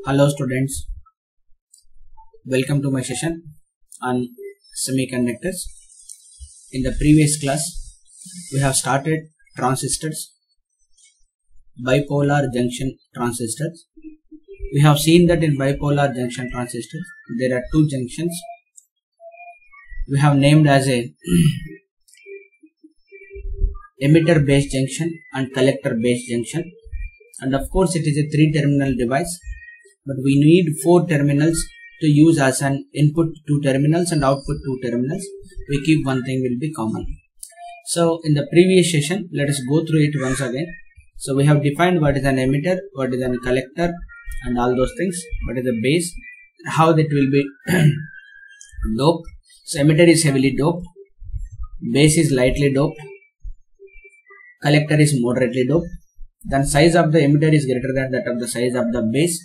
Hello students, welcome to my session on semiconductors. In the previous class, we have started transistors, bipolar junction transistors. We have seen that in bipolar junction transistors, there are two junctions. We have named as a emitter based junction and collector based junction. And of course, it is a 3-terminal device. But we need 4 terminals to use as an input 2 terminals and output 2 terminals. We keep one thing will be common. So in the previous session, let us go through it once again. So we have defined what is an emitter, what is a collector and all those things. What is the base, how that will be doped. So emitter is heavily doped, base is lightly doped, collector is moderately doped. Then size of the emitter is greater than that of the size of the base.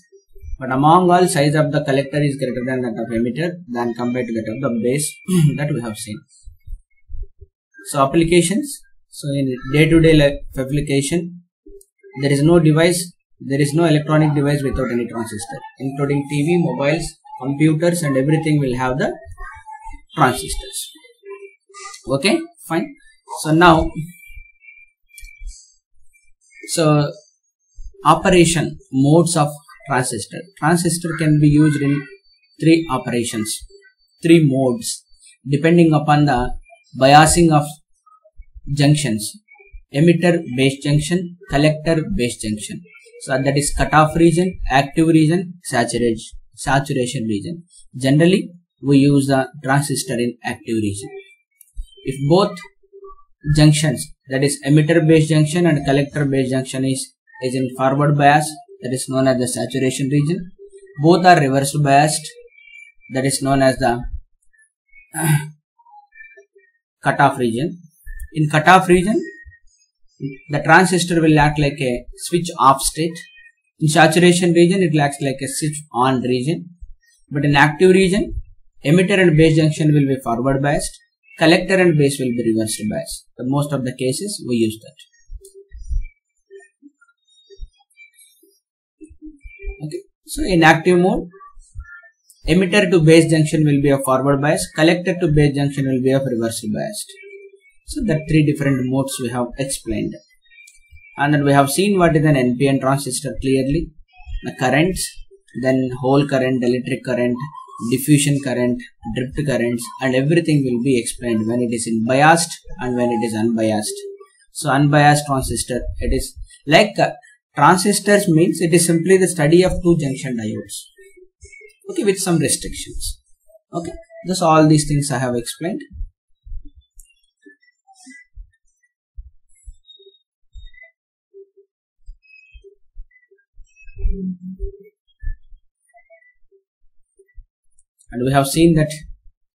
But among all, size of the collector is greater than that of emitter than compared to that of the base that we have seen. So applications. So in day-to-day life application, there is no device, there is no electronic device without any transistor, including TV, mobiles, computers, and everything will have the transistors. Okay, fine. So now, operation modes of transistor. Transistor can be used in 3 operations, 3 modes, depending upon the biasing of junctions. Emitter based junction, collector based junction. So that is cutoff region, active region, saturation region. Generally, we use the transistor in active region. If both junctions, that is emitter based junction and collector based junction is in forward bias, that is known as the saturation region. Both are reverse biased, that is known as the cutoff region. In cutoff region, the transistor will act like a switch off state. In saturation region, it acts like a switch on region. But in active region, emitter and base junction will be forward biased, collector and base will be reverse biased. In most of the cases, we use that. Okay. So in active mode, emitter to base junction will be a forward bias, collector to base junction will be a reverse biased. So the 3 different modes we have explained. And then we have seen what is an NPN transistor clearly. The currents, then whole current, electric current, diffusion current, drift currents, and everything will be explained when it is in biased and when it is unbiased. So unbiased transistor, it is like transistors means it is simply the study of 2 junction diodes. Okay, with some restrictions. Okay, thus all these things I have explained. And we have seen that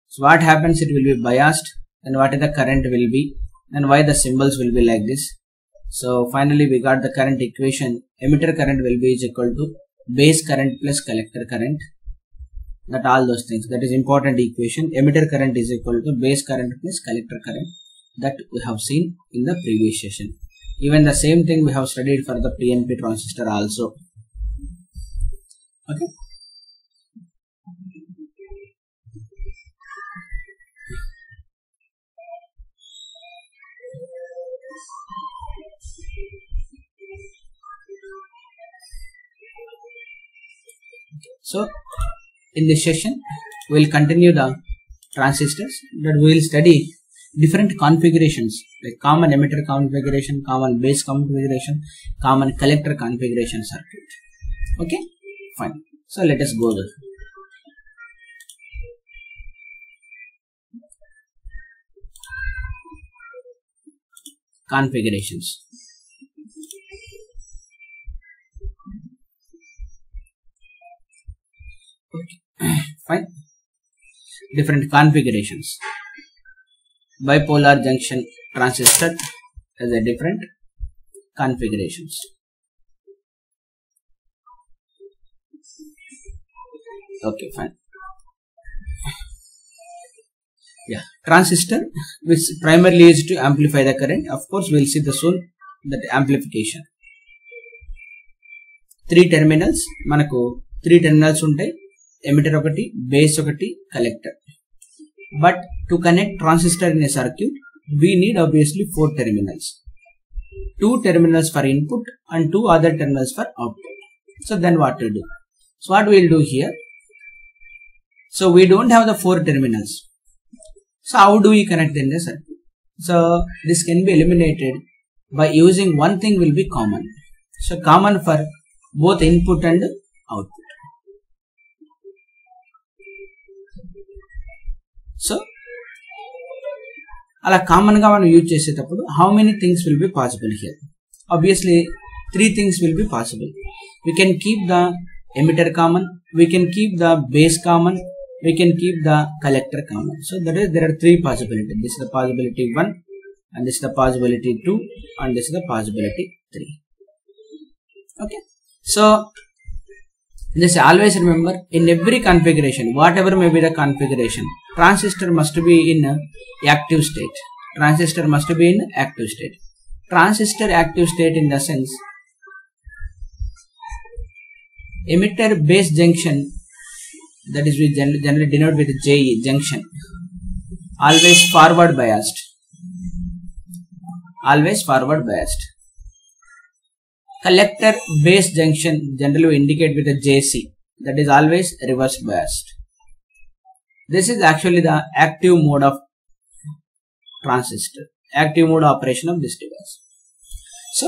so what happens, it will be biased, and what is the current will be, and why the symbols will be like this. So finally we got the current equation. Emitter current will be is equal to base current plus collector current. That all those things, that is important equation. Emitter current is equal to base current plus collector current, that we have seen in the previous session. Even the same thing we have studied for the PNP transistor also. Okay. So in this session, we will continue the transistors, but we will study different configurations like common emitter configuration, common base configuration, common collector configuration circuit. Okay, fine. So let us go there. Configurations. Okay, fine. Different configurations. Bipolar junction transistor has a different configurations. Okay, fine. Yeah, transistor which primarily used to amplify the current. Of course, we will see the soon that amplification. 3 terminals, manaku 3 terminals ఉంటాయి, emitter ఒకటి, base ఒకటి, collector. But to connect transistor in a circuit, we need obviously 4 terminals. 2 terminals for input and 2 other terminals for output. So then what to do? So what we will do here? So we don't have the 4 terminals. So how do we connect in the circuit? So this can be eliminated by using one thing will be common. So common for both input and output. So అలా common గా మనం use చేసేటప్పుడు how many things will be possible here? Obviously 3 things will be possible. We can keep the emitter common, we can keep the base common, we can keep the collector common. So that is, there are 3 possibilities. This is the possibility 1, and this is the possibility 2, and this is the possibility 3. Okay, so this always remember, in every configuration, whatever may be the configuration, transistor must be in active state. Transistor must be in active state. Transistor active state in the sense, emitter base junction, that is we generally denote with JE, junction, always forward biased. Always forward biased. Collector base junction generally we indicate with a JC, that is always reverse biased. This is actually the active mode of transistor, active mode operation of this device. So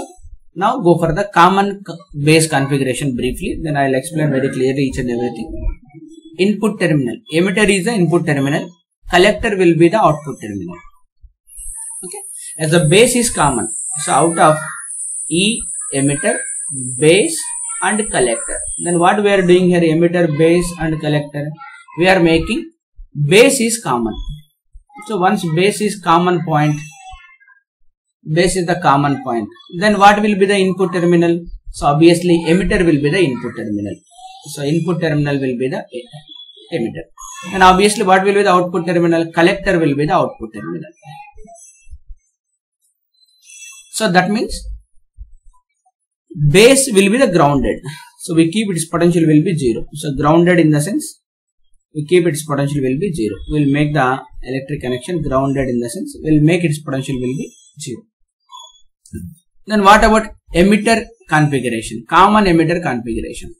now go for the common base configuration briefly, then I will explain very clearly each and everything. Input terminal, emitter is the input terminal, collector will be the output terminal. Okay, as the base is common, so out of E, emitter, base and collector, then what we are doing here, emitter, base and collector, we are making base is common. So once base is common point, base is the common point, then what will be the input terminal? So obviously emitter will be the input terminal. So input terminal will be the emitter, and obviously what will be the output terminal? Collector will be the output terminal. So that means base will be the grounded. So we keep its potential will be 0. So grounded in the sense, we keep its potential will be 0. We will make the electric connection grounded in the sense, we will make its potential will be 0. Then what about emitter configuration? Common emitter configuration.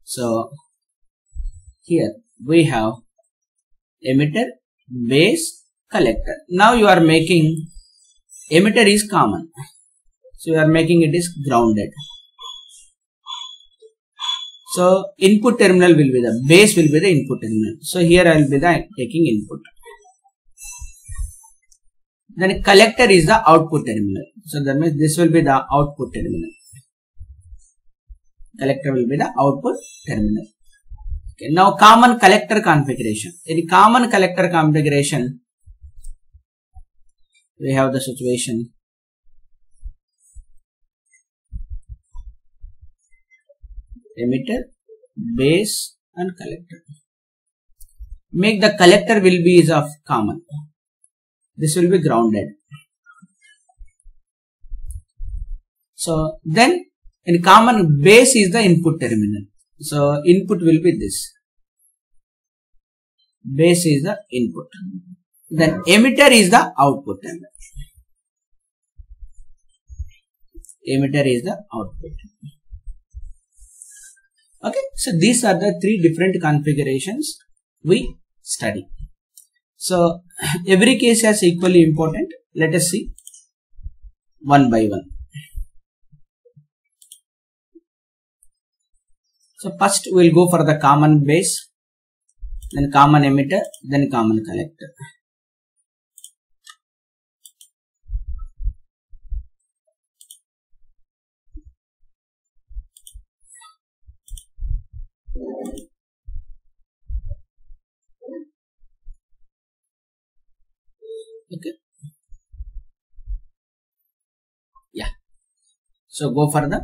So here we have emitter, base, collector. Now you are making emitter is common, so you are making it is grounded. So input terminal will be the base, will be the input terminal. So here I will be the taking input. Then collector is the output terminal. So that means this will be the output terminal. Collector will be the output terminal. Okay, now common collector configuration. In common collector configuration, we have the situation, emitter, base and collector. Make the collector will be is of common. This will be grounded. So then in common, base is the input terminal. So input will be this. Base is the input. Then emitter is the output terminal. Emitter is the output. Okay, so these are the 3 different configurations we study. So every case is equally important. Let us see one by one. So first we will go for the common base, then common emitter, then common collector. Okay. Yeah. So go for the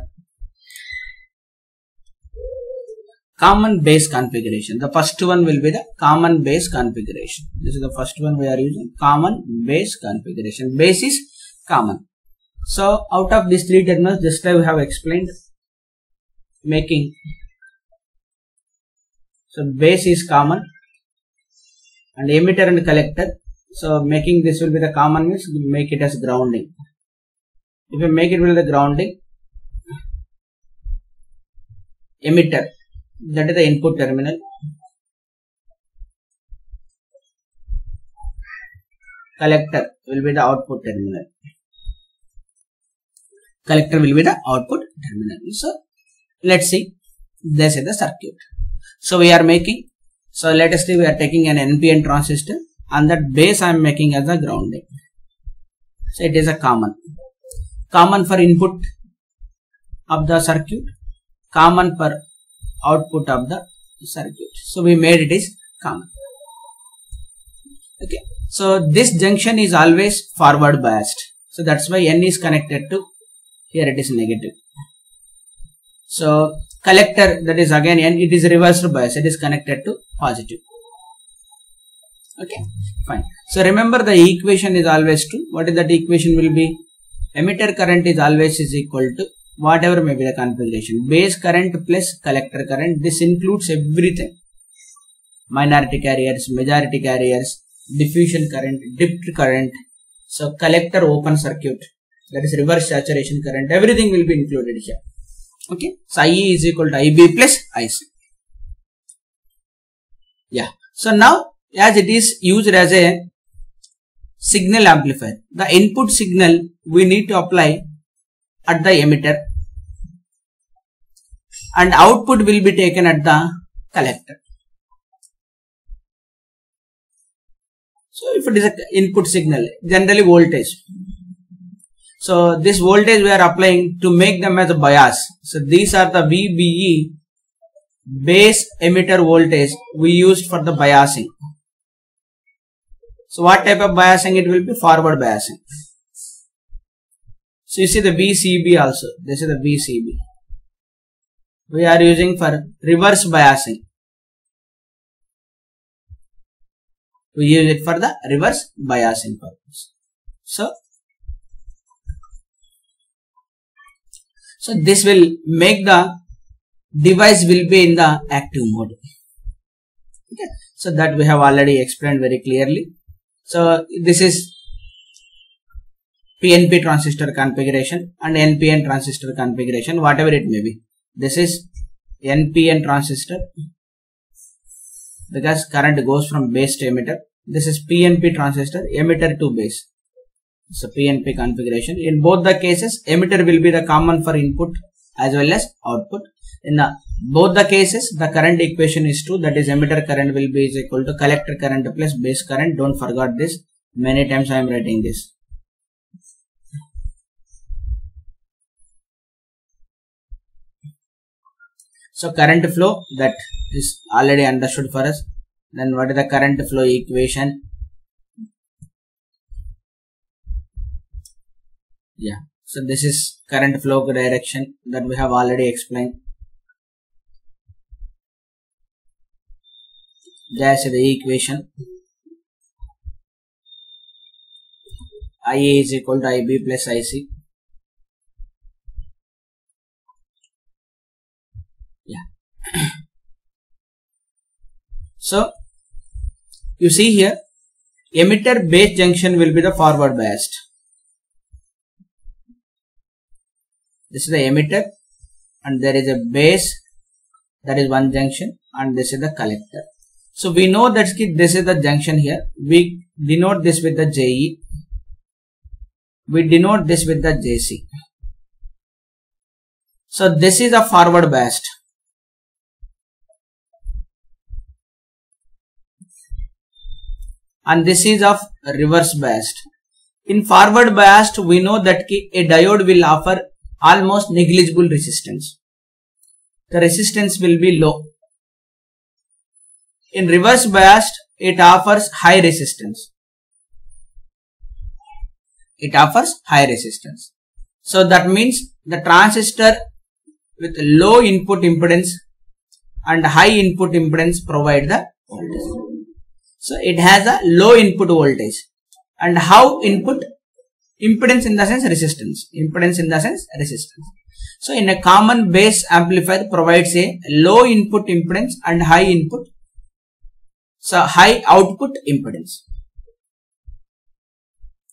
common base configuration. The first one will be the common base configuration. This is the first one we are using, common base configuration. Base is common. So out of these 3 terminals, just I have explained, making So base is common and emitter and collector. So making this will be the common means make it as grounding. If you make it with the grounding, emitter, that is the input terminal, collector will be the output terminal. Collector will be the output terminal. So let's see, this is the circuit. So we are making, so let us say we are taking an NPN transistor and that base I am making as a grounding. So it is a common for input of the circuit, common for output of the circuit. So we made it is common. Okay. So this junction is always forward biased. So that's why N is connected to, here it is negative. So collector, that is again N, it is reversed bias, it is connected to positive. Okay, fine. So remember the equation is always true. What is that equation will be? Emitter current is always is equal to whatever may be the configuration. Base current plus collector current. This includes everything. Minority carriers, majority carriers, diffusion current, dipped current. So collector open circuit, that is reverse saturation current, everything will be included here. Okay, so IE is equal to IB plus IC. Yeah, so now as it is used as a signal amplifier, the input signal we need to apply at the emitter and output will be taken at the collector. So if it is an input signal, generally voltage. So this voltage we are applying to make them as a bias. So these are the VBE, base emitter voltage we used for the biasing. So what type of biasing it will be? Forward biasing. So you see the VCB also. This is the VCB. We are using for reverse biasing. We use it for the reverse biasing purpose. So this will make the device will be in the active mode. Okay. So that we have already explained very clearly. So this is PNP transistor configuration and NPN transistor configuration, whatever it may be. This is NPN transistor because current goes from base to emitter. This is PNP transistor, emitter to base. So PNP configuration. In both the cases, emitter will be the common for input as well as output. In both the cases, the current equation is true. That is, emitter current will be is equal to collector current plus base current. Don't forget this. Many times I am writing this. So current flow, that is already understood for us. Then what is the current flow equation? Yeah. So this is current flow direction that we have already explained. That's the equation. IA is equal to IB plus IC. Yeah. So you see here, emitter base junction will be the forward biased. This is the emitter and there is a base, that is one junction, and this is the collector. So we know that this is the junction here. We denote this with the JE. We denote this with the JC. So this is a forward biased. And this is of reverse biased. In forward biased, we know that a diode will offer almost negligible resistance. The resistance will be low. In reverse biased, it offers high resistance. It offers high resistance. So that means the transistor with low input impedance and high input impedance provide the voltage. So it has a low input voltage. And how input? Impedance in the sense resistance. Impedance in the sense resistance. So in a common base amplifier provides a low input impedance and high output impedance.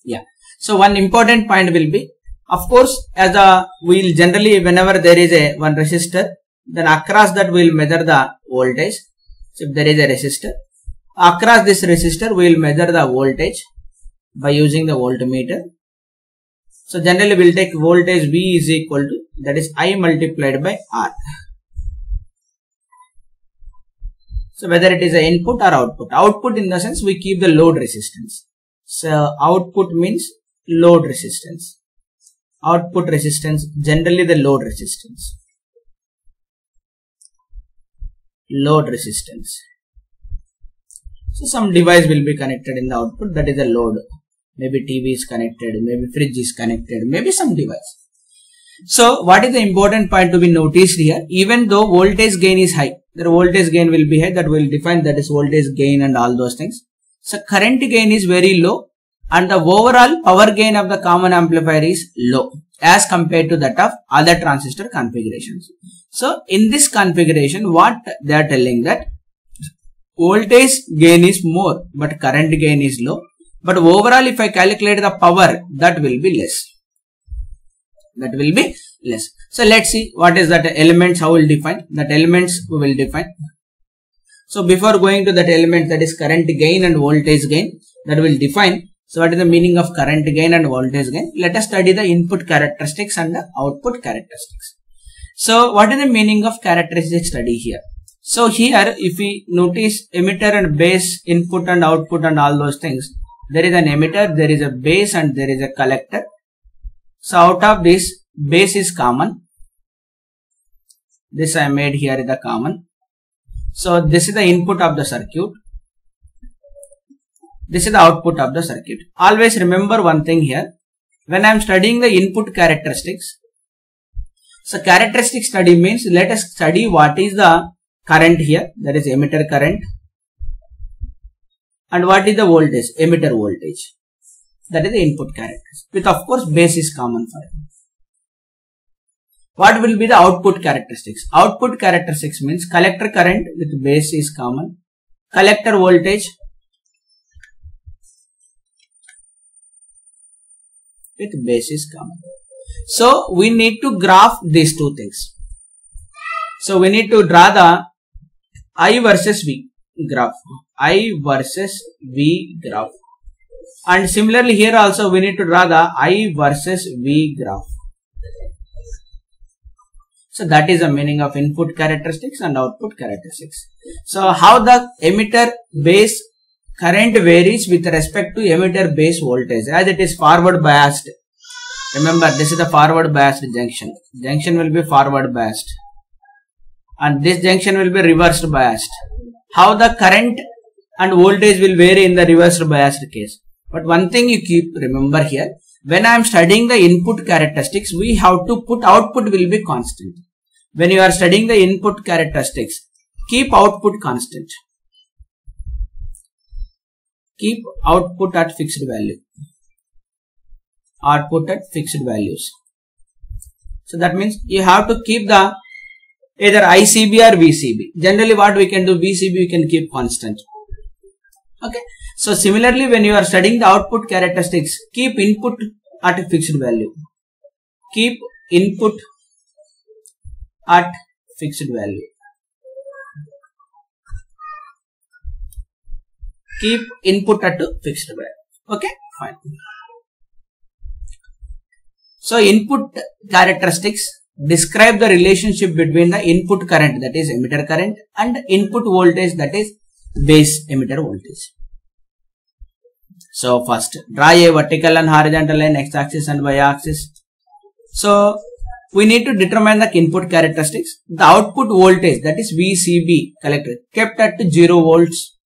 Yeah. So one important point will be, of course, as we'll generally, whenever there is one resistor, then across that we'll measure the voltage. So if there is a resistor, across this resistor we'll measure the voltage by using the voltmeter. So generally we'll take voltage V is equal to, that is I multiplied by R. So whether it is an input or output. Output in the sense we keep the load resistance. So output means load resistance. Output resistance, generally the load resistance. Load resistance. So some device will be connected in the output, that is a load. Maybe TV is connected, maybe fridge is connected, maybe some device. So what is the important point to be noticed here? Even though voltage gain is high, the voltage gain will be high, that will define, that is voltage gain and all those things. So current gain is very low and the overall power gain of the common amplifier is low as compared to that of other transistor configurations. So in this configuration, what they are telling, that voltage gain is more but current gain is low. But overall, if I calculate the power, that will be less. That will be less. So let's see what is that elements, how we'll define. That elements we will define. So before going to that element, that is current gain and voltage gain, that will define. So what is the meaning of current gain and voltage gain? Let us study the input characteristics and the output characteristics. So what is the meaning of characteristic study here? So here, if we notice emitter and base, input and output and all those things, there is an emitter, there is a base and there is a collector. So out of this, base is common. This I made here is the common. So this is the input of the circuit. This is the output of the circuit. Always remember one thing here. When I am studying the input characteristics, so characteristic study means let us study what is the current here, that is emitter current, and what is the voltage, emitter voltage, that is the input characteristics, with of course base is common for it. What will be the output characteristics? Output characteristics means collector current with base is common, collector voltage with base is common. So we need to graph these two things. So we need to draw the I versus V graph. I versus V graph. And similarly here also we need to draw the I versus V graph. So that is the meaning of input characteristics and output characteristics. So how the emitter base current varies with respect to emitter base voltage, as it is forward biased. Remember, this is the forward biased junction. Junction will be forward biased. And this junction will be reversed biased. How the current and voltage will vary in the reversed biased case. But one thing you keep remember here, when I am studying the input characteristics, we have to put output will be constant. When you are studying the input characteristics, keep output constant. Keep output at fixed value. Output at fixed values. So that means you have to keep the either ICB or VCB. Generally what we can do, VCB we can keep constant. Okay. So similarly when you are studying the output characteristics, keep input at a fixed value. Keep input at fixed value. Keep input at a fixed value. Okay, fine. So input characteristics describe the relationship between the input current, that is emitter current, and input voltage, that is base emitter voltage. So first draw a vertical and horizontal line, x axis and y axis. So we need to determine the input characteristics. The output voltage, that is VCB collector, kept at 0 volts.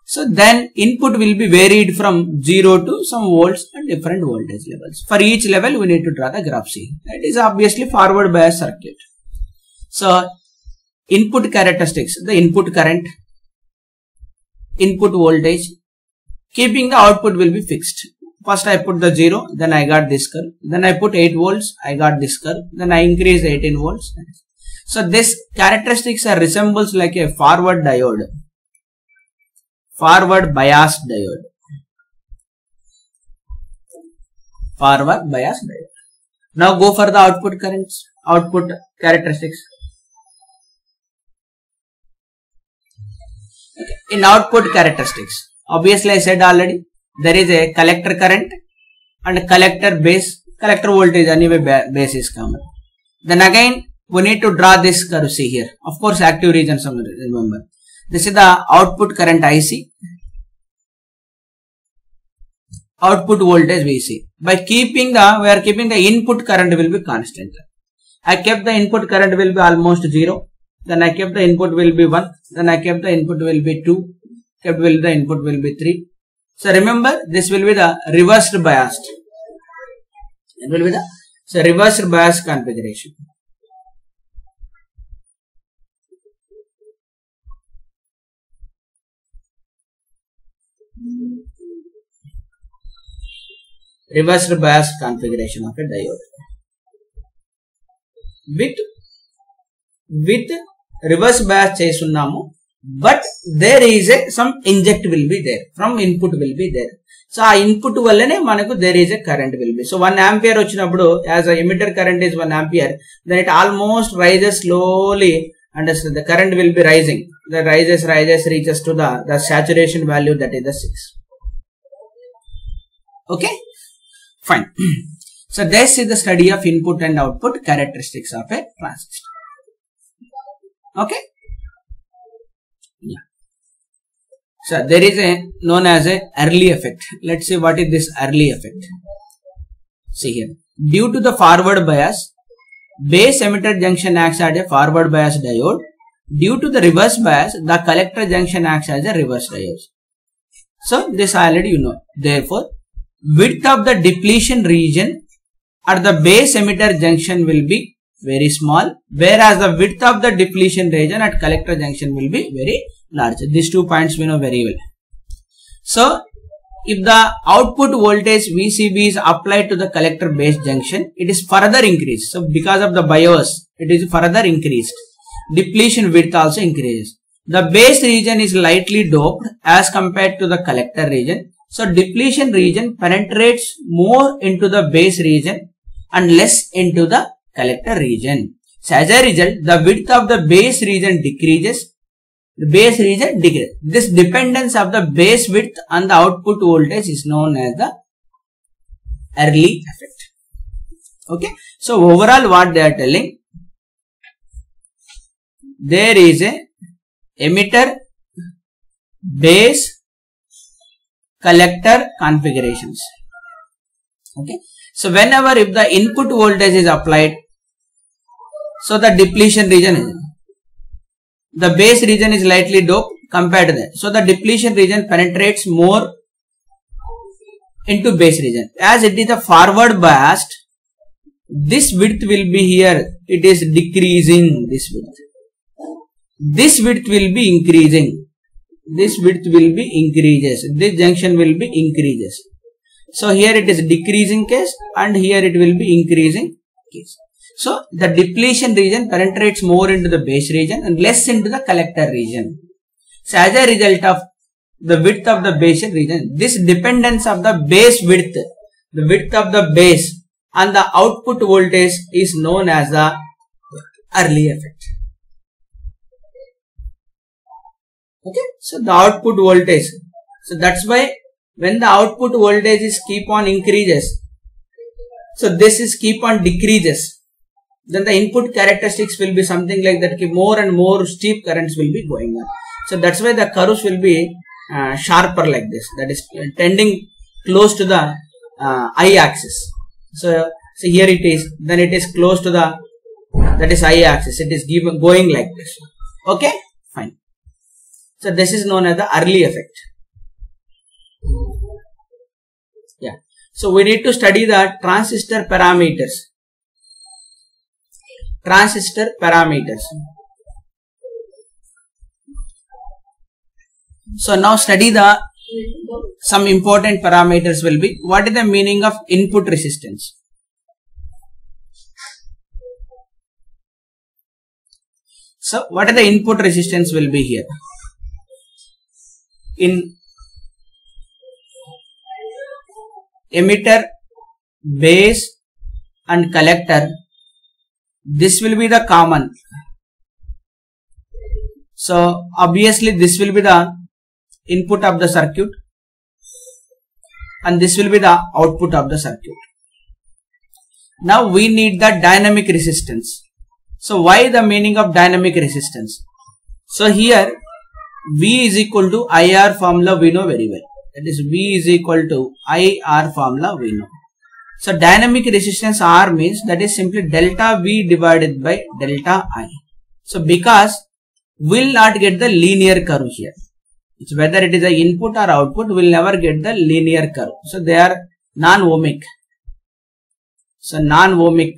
So then input will be varied from 0 to some volts and different voltage levels. For each level we need to draw the graph C. That is obviously forward bias circuit. So input characteristics, the input current, input voltage, keeping the output will be fixed. First I put the 0, then I got this curve. Then I put 8 volts, I got this curve. Then I increase 18 volts. So this characteristics are resembles like a forward diode, forward biased diode, forward biased diode. Now go for the output currents, output characteristics. Okay. In output characteristics, obviously I said already, there is a collector current and collector base, collector voltage anyway base is common. Then again we need to draw this curve, see here. Of course active region, remember. This is the output current IC, output voltage VC. By keeping the, we are keeping the input current will be constant. I kept the input current will be almost 0. Then I kept the input will be 1. Then I kept the input will be 2. Kept will the input will be 3. So remember, this will be the reversed biased. It will be the reversed bias configuration. Reversed bias configuration of a diode. With reverse bias chestunnamo, but there is some inject will be there, from input will be there. So our input vallane manaku there is a current will be. So 1 ampere vachinappudu, as a emitter current is 1 ampere, then it almost rises slowly and the current will be rising. The rises reaches to the saturation value, that is the 6. Okay, fine. So this is the study of input and output characteristics of a transistor. Okay. Yeah. So there is a known as a early effect. Let's see what is this early effect. See here. Due to the forward bias, base emitter junction acts as a forward bias diode. Due to the reverse bias, the collector junction acts as a reverse diode. So this already you know. Therefore, width of the depletion region at the base emitter junction will be very small, whereas the width of the depletion region at collector junction will be very large. These 2 points we know very well. So if the output voltage VCB is applied to the collector base junction, it is further increased. So because of the bias, it is further increased. Depletion width also increases. The base region is lightly doped as compared to the collector region. So depletion region penetrates more into the base region and less into the collector region. So as a result, the width of the base region decreases. The base region decreases. This dependence of the base width on the output voltage is known as the early effect. Okay. So overall what they are telling, there is a emitter, base, collector configurations. Okay. So whenever if the input voltage is applied, so the depletion region is, the base region is lightly doped compared to that. So the depletion region penetrates more into base region. As it is a forward biased, this width will be here, it is decreasing this width. This width will be increasing. This width will be increases. This junction will be increases. So here it is decreasing case and here it will be increasing case. So the depletion region penetrates more into the base region and less into the collector region. So as a result of the width of the base region, this dependence of the base width, the width of the base and the output voltage is known as the early effect. Okay, so the output voltage. So that's why when the output voltage is keep on increases, so this is keep on decreases, then the input characteristics will be something like that. More and more steep currents will be going on. So that's why the curves will be sharper like this. That is tending close to the I-axis. So here it is. Then it is close to the, that is I-axis. It is going like this. Okay, fine. So this is known as the early effect. Yeah. So we need to study the transistor parameters. Transistor parameters. So now study the some important parameters will be, what is the meaning of input resistance? So what is the input resistance will be here? In emitter, base and collector, this will be the common. So obviously this will be the input of the circuit and this will be the output of the circuit. Now we need the dynamic resistance. So why the meaning of dynamic resistance? So here V is equal to IR formula we know very well. That is V is equal to IR formula we know. So dynamic resistance R means that is simply delta V divided by delta I. So because we'll not get the linear curve here. It's whether it is the input or output, we'll never get the linear curve. So they are non-ohmic. So non-ohmic.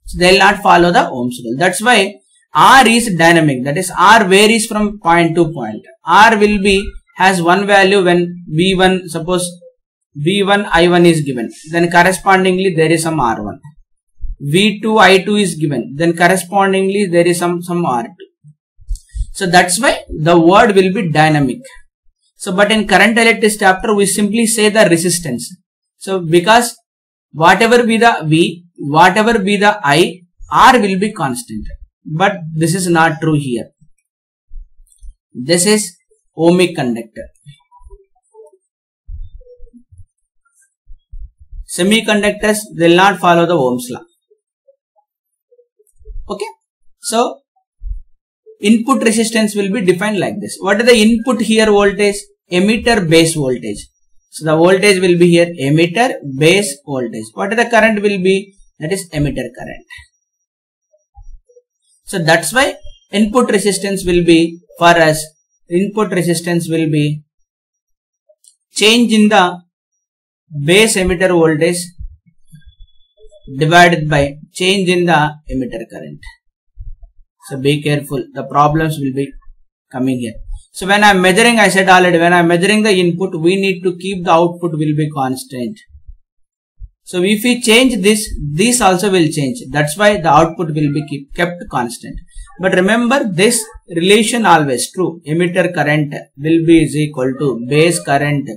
So they'll not follow the Ohm's rule. That's why R is dynamic. That is R varies from point to point. R will be has one value when V1, suppose V1 I1 is given. Then correspondingly there is some R1. V2 I2 is given. Then correspondingly there is some R2. So that's why the word will be dynamic. So but in current electricity chapter we simply say the resistance. So because whatever be the V, whatever be the I, R will be constant. But this is not true here. This is ohmic conductor. Semiconductors will not follow the Ohm's law. Okay. So input resistance will be defined like this. What is the input here voltage? Emitter base voltage. So the voltage will be here emitter base voltage. What is the current will be? That is emitter current. So that's why input resistance will be, for us, input resistance will be change in the base emitter voltage divided by change in the emitter current. So be careful, the problems will be coming here. So when I am measuring, I said already, when I am measuring the input, we need to keep the output will be constant. So if we change this also will change. That's why the output will be kept constant. But remember this relation always true. Emitter current will be is equal to base current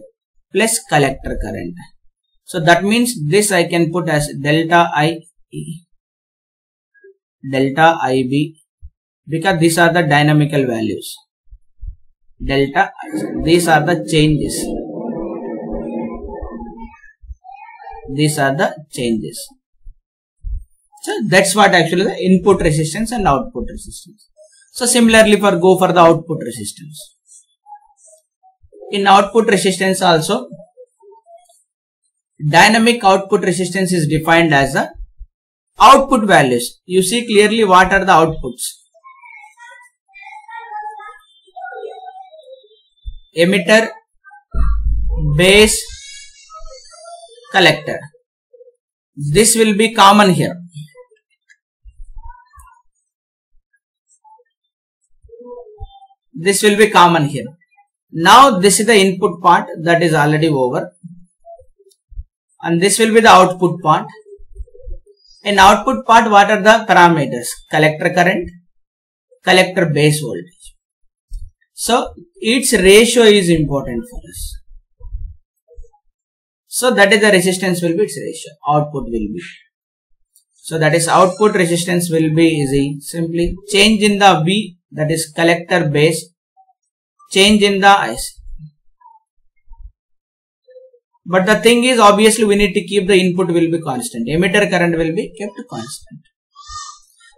plus collector current. So that means this I can put as delta IE, delta IB, because these are the dynamical values. Delta I, these are the changes. These are the changes. So that's what actually the input resistance and output resistance. So similarly go for the output resistance. In output resistance also, dynamic output resistance is defined as the output values. You see clearly what are the outputs. Emitter, base, collector. This will be common here. This will be common here. Now this is the input part, that is already over. And this will be the output part. In output part, what are the parameters? Collector current, collector base voltage. So its ratio is important for us. So that is the resistance will be its ratio. Output will be. So that is output resistance will be easy. Simply change in the V, that is collector base, change in the IC. But the thing is, obviously we need to keep the input will be constant. Emitter current will be kept constant.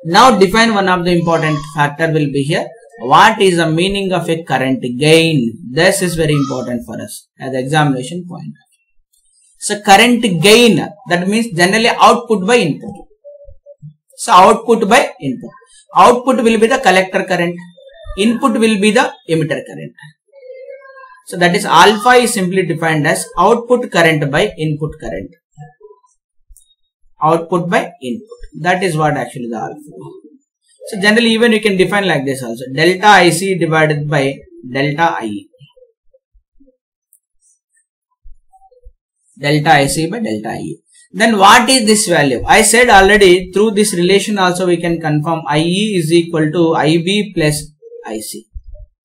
Now define one of the important factor will be here. What is the meaning of a current gain? This is very important for us as examination point. So current gain, that means generally output by input. So output by input. Output will be the collector current. Input will be the emitter current. So that is alpha is simply defined as output current by input current. Output by input. That is what actually the alpha. So generally even you can define like this also. Delta IC divided by delta IE. Delta IC by delta IE. Then what is this value? I said already through this relation also we can confirm IE is equal to IB plus IC.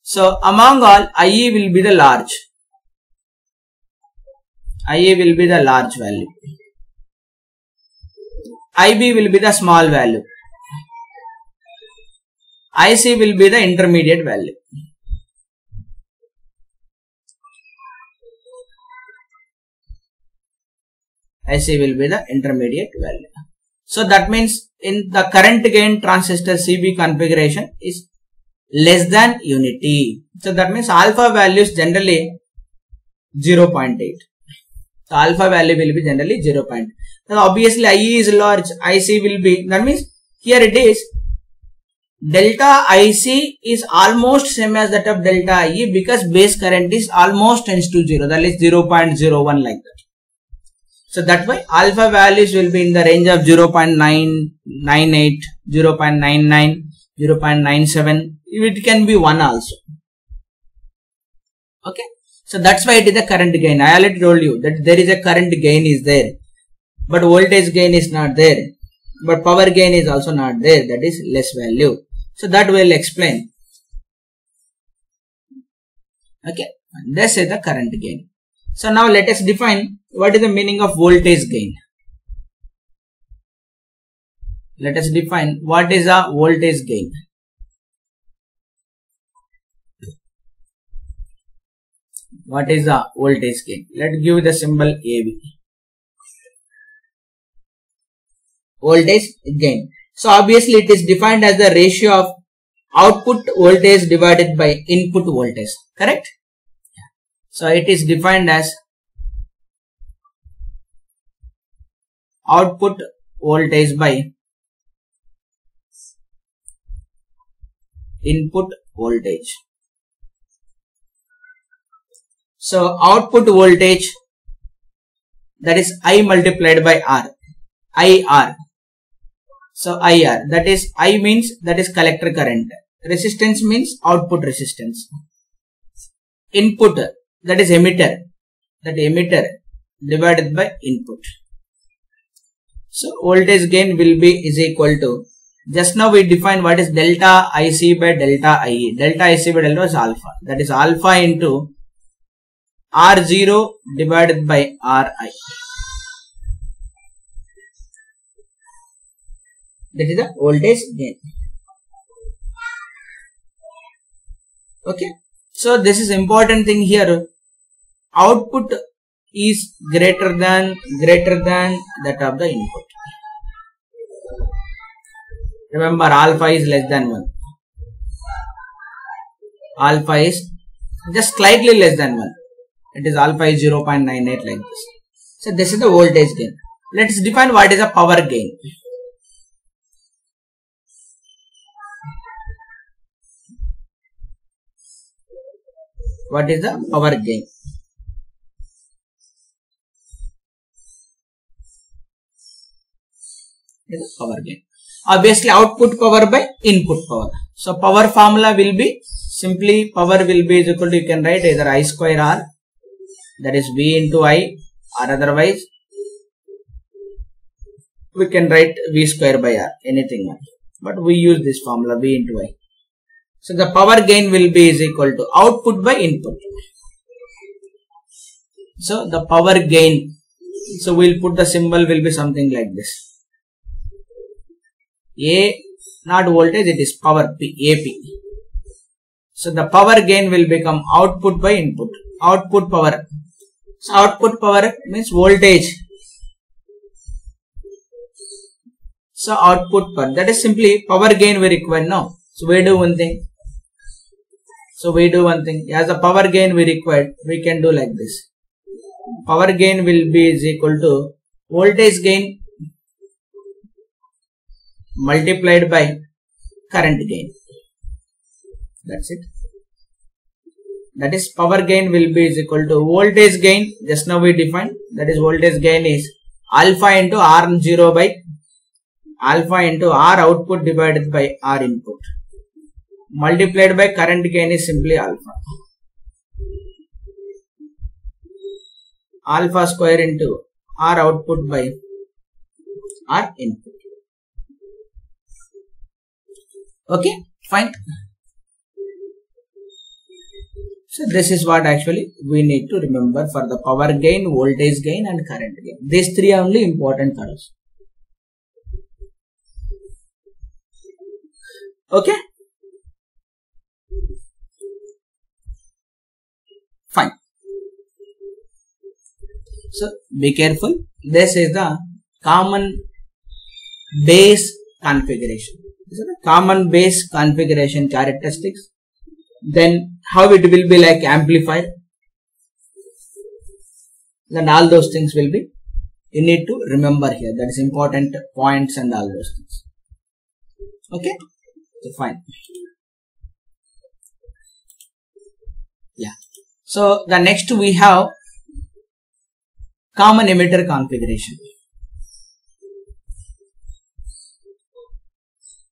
So among all, IE will be the large. IE will be the large value. IB will be the small value. IC will be the intermediate value. IC will be the intermediate value. So that means in the current gain transistor CB configuration is less than unity. So that means alpha value is generally 0.8. So alpha value will be generally 0.8. Now obviously IE is large, IC will be, that means here it is delta IC is almost same as that of delta IE because base current is almost tends to 0, that is 0.01 like that. So that way alpha values will be in the range of 0.998, 0.99, 0.97. It can be 1 also. Okay. So that's why it is a current gain. I already told you that there is a current gain is there. But voltage gain is not there. But power gain is also not there. That is less value. So that will explain. Okay. And this is the current gain. So now let us define what is the meaning of voltage gain. Let us define what is a voltage gain. What is a voltage gain? Let's give the symbol AV. Voltage gain. So obviously it is defined as the ratio of output voltage divided by input voltage. Correct? So it is defined as output voltage by input voltage. So output voltage, that is I multiplied by R, IR. So IR, that is I means that is collector current. Resistance means output resistance. Input, that is emitter, that emitter divided by input. So voltage gain will be is equal to, just now we defined what is delta IC by delta IE. Delta IC by delta is alpha, that is alpha into R0 divided by Ri. That is the voltage gain. Okay. So this is important thing here. Output is greater than that of the input. Remember, alpha is less than 1. Alpha is just slightly less than 1. It is alpha is 0.98 like this. So this is the voltage gain. Let's define what is a power gain. What is the power gain? Is power gain. Obviously output power by input power. So power formula will be simply power will be is equal to, you can write either I square R, that is V into I, or otherwise we can write V square by R, anything one. But we use this formula V into I. So the power gain will be is equal to output by input. So the power gain, so we'll put the symbol will be something like this. A, not voltage, it is power P, AP. So the power gain will become output by input. Output power. So output power means voltage. So output power, that is simply power gain we require now. So we do one thing. As the power gain we require, we can do like this. Power gain will be is equal to voltage gain multiplied by current gain. That's it. That is power gain will be is equal to voltage gain. Just now we defined, that is voltage gain is alpha into R0 by alpha into R output divided by R input. multiplied by current gain is simply alpha. Alpha square into R output by R input. Okay, fine. So this is what actually we need to remember for the power gain, voltage gain and current gain. These three are only important for us. Okay, fine. So be careful. This is the common base configuration. This is the common base configuration characteristics. Then how it will be like amplifier. Then all those things will be, you need to remember here. That is important points and all those things. Okay, so fine. Yeah. So the next we have common emitter configuration.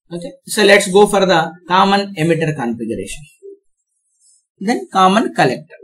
Okay, so let's go for the common emitter configuration. Then common collector.